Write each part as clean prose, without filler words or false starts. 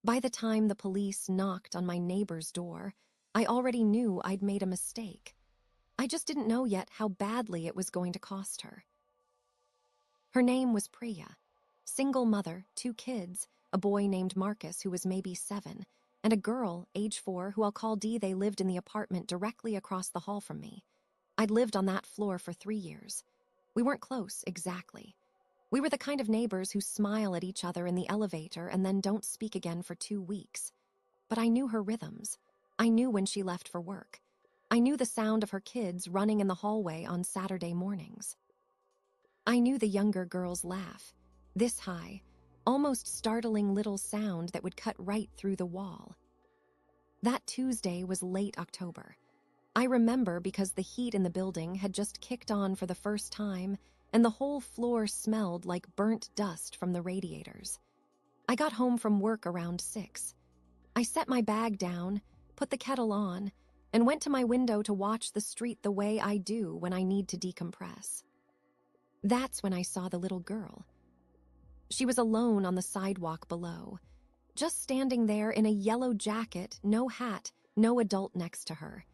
By the time the police knocked on my neighbor's door, I already knew I'd made a mistake. I just didn't know yet how badly it was going to cost her. Her name was Priya. Single mother, 2 kids, a boy named Marcus who was maybe 7, and a girl, age 4, who I'll call Dee. They lived in the apartment directly across the hall from me. I'd lived on that floor for 3 years. We weren't close, exactly. We were the kind of neighbors who smile at each other in the elevator and then don't speak again for 2 weeks. But I knew her rhythms. I knew when she left for work. I knew the sound of her kids running in the hallway on Saturday mornings. I knew the younger girl's laugh, this high, almost startling little sound that would cut right through the wall. That Tuesday was late October. I remember because the heat in the building had just kicked on for the first time, and the whole floor smelled like burnt dust from the radiators. I got home from work around 6. I set my bag down, put the kettle on, and went to my window to watch the street the way I do when I need to decompress. That's when I saw the little girl. She was alone on the sidewalk below, just standing there in a yellow jacket, no hat, no adult next to her.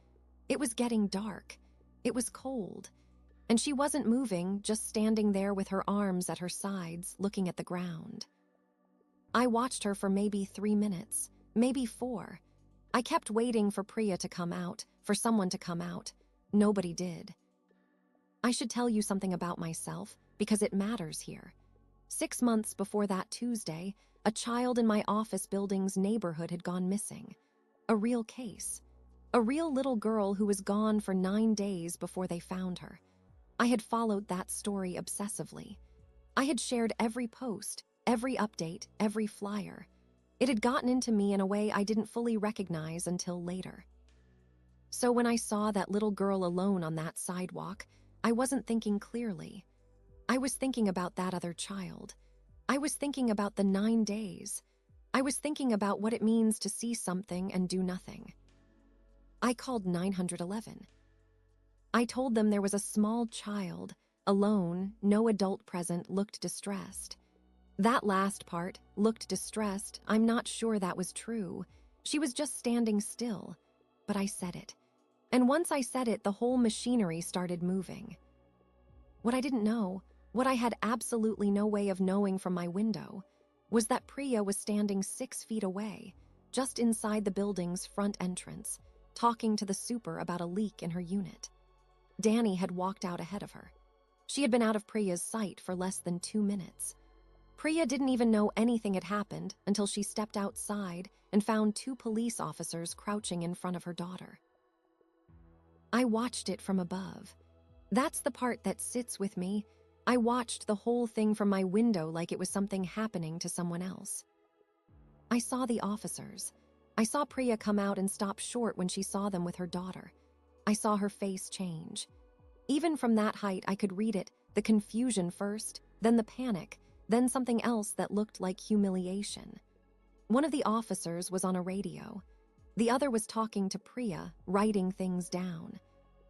It was getting dark. It was cold. And she wasn't moving, just standing there with her arms at her sides, looking at the ground. I watched her for maybe 3 minutes, maybe 4. I kept waiting for Priya to come out, for someone to come out. Nobody did. I should tell you something about myself, because it matters here. 6 months before that Tuesday, a child in my office building's neighborhood had gone missing. A real case. A real little girl who was gone for 9 days before they found her. I had followed that story obsessively. I had shared every post, every update, every flyer. It had gotten into me in a way I didn't fully recognize until later. So when I saw that little girl alone on that sidewalk, I wasn't thinking clearly. I was thinking about that other child. I was thinking about the 9 days. I was thinking about what it means to see something and do nothing. I called 911. I told them there was a small child, alone, no adult present, looked distressed. That last part, looked distressed, I'm not sure that was true. She was just standing still. But I said it. And once I said it, the whole machinery started moving. What I didn't know, what I had absolutely no way of knowing from my window, was that Priya was standing 6 feet away, just inside the building's front entrance, talking to the super about a leak in her unit. Danny had walked out ahead of her. She had been out of Priya's sight for less than 2 minutes. Priya didn't even know anything had happened until she stepped outside and found 2 police officers crouching in front of her daughter. I watched it from above. That's the part that sits with me. I watched the whole thing from my window like it was something happening to someone else. I saw the officers. I saw Priya come out and stop short when she saw them with her daughter. I saw her face change. Even from that height, I could read it, the confusion first, then the panic, then something else that looked like humiliation. One of the officers was on a radio. The other was talking to Priya, writing things down.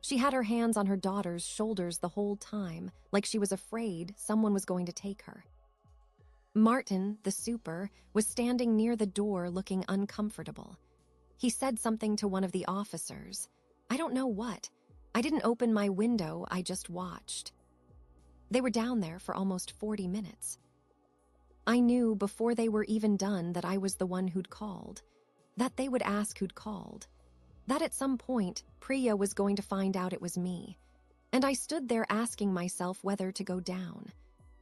She had her hands on her daughter's shoulders the whole time, like she was afraid someone was going to take her. Martin, the super, was standing near the door looking uncomfortable. He said something to one of the officers. I don't know what. I didn't open my window, I just watched. They were down there for almost 40 minutes. I knew before they were even done that I was the one who'd called, that they would ask who'd called, that at some point Priya was going to find out it was me. And I stood there asking myself whether to go down,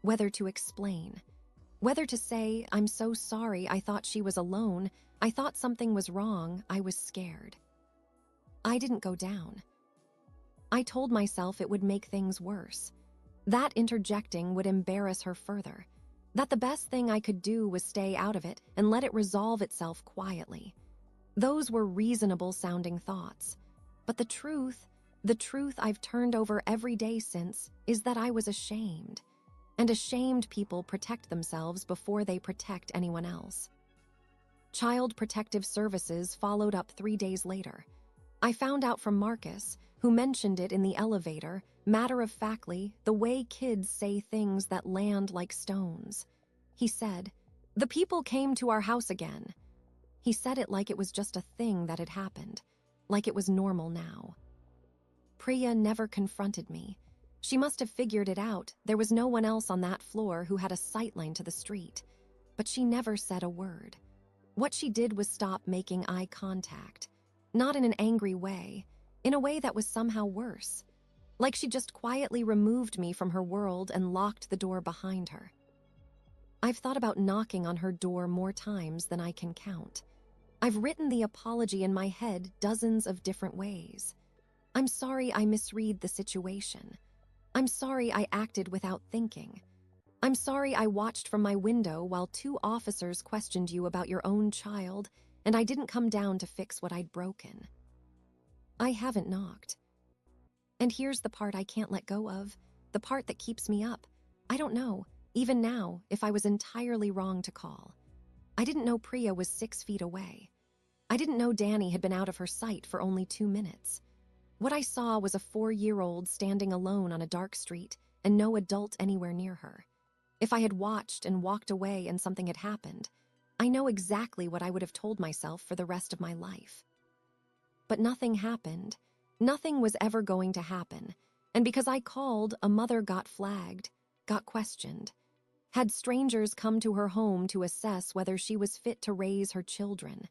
whether to explain, whether to say, I'm so sorry, I thought she was alone, I thought something was wrong, I was scared. I didn't go down. I told myself it would make things worse. That interjecting would embarrass her further. That the best thing I could do was stay out of it and let it resolve itself quietly. Those were reasonable-sounding thoughts. But the truth I've turned over every day since, is that I was ashamed. And ashamed people protect themselves before they protect anyone else. Child Protective Services followed up 3 days later. I found out from Marcus, who mentioned it in the elevator, matter-of-factly, the way kids say things that land like stones. He said, "The people came to our house again. He said it like it was just a thing that had happened, like it was normal now. Priya never confronted me. She must have figured it out. There was no one else on that floor who had a sightline to the street. But she never said a word. What she did was stop making eye contact. Not in an angry way, in a way that was somehow worse. Like she just quietly removed me from her world and locked the door behind her. I've thought about knocking on her door more times than I can count. I've written the apology in my head dozens of different ways. I'm sorry I misread the situation. I'm sorry I acted without thinking. I'm sorry I watched from my window while 2 officers questioned you about your own child, and I didn't come down to fix what I'd broken. I haven't knocked. And here's the part I can't let go of, the part that keeps me up. I don't know, even now, if I was entirely wrong to call. I didn't know Priya was 6 feet away. I didn't know Danny had been out of her sight for only 2 minutes. What I saw was a 4-year-old standing alone on a dark street and no adult anywhere near her. If I had watched and walked away and something had happened, I know exactly what I would have told myself for the rest of my life. But nothing happened. Nothing was ever going to happen. And because I called, a mother got flagged, got questioned. Had strangers come to her home to assess whether she was fit to raise her children.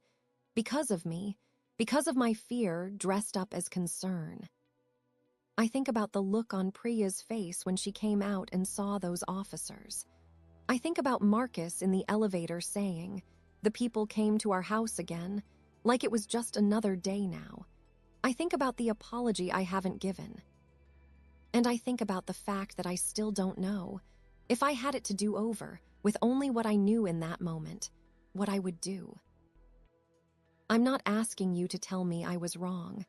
Because of me, because of my fear dressed up as concern. I think about the look on Priya's face when she came out and saw those officers. I think about Marcus in the elevator saying, "The people came to our house again," like it was just another day now. I think about the apology I haven't given. And I think about the fact that I still don't know, if I had it to do over, with only what I knew in that moment, what I would do. I'm not asking you to tell me I was wrong.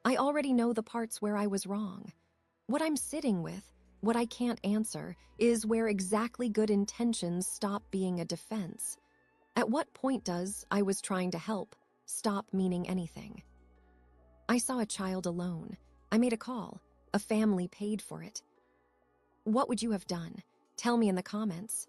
I already know the parts where I was wrong. What I'm sitting with, what I can't answer, is where exactly good intentions stop being a defense. At what point does "I was trying to help" stop meaning anything? I saw a child alone. I made a call. A family paid for it. What would you have done? Tell me in the comments.